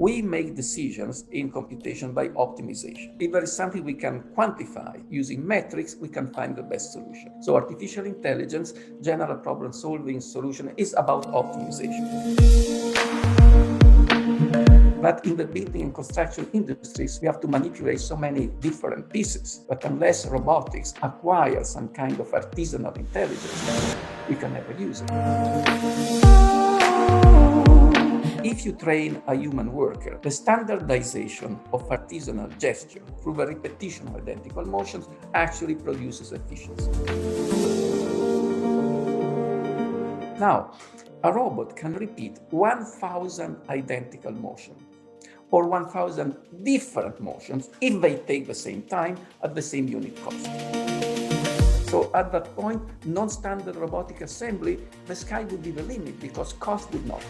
We make decisions in computation by optimization. If there is something we can quantify using metrics, we can find the best solution. So artificial intelligence, general problem solving solution is about optimization. But in the building and construction industries, we have to manipulate so many different pieces. But unless robotics acquire some kind of artisanal intelligence, we can never use it. If you train a human worker, the standardization of artisanal gesture through the repetition of identical motions actually produces efficiency. Now, a robot can repeat 1,000 identical motions or 1,000 different motions if they take the same time at the same unit cost. So at that point, non-standard robotic assembly, the sky would be the limit because cost would not.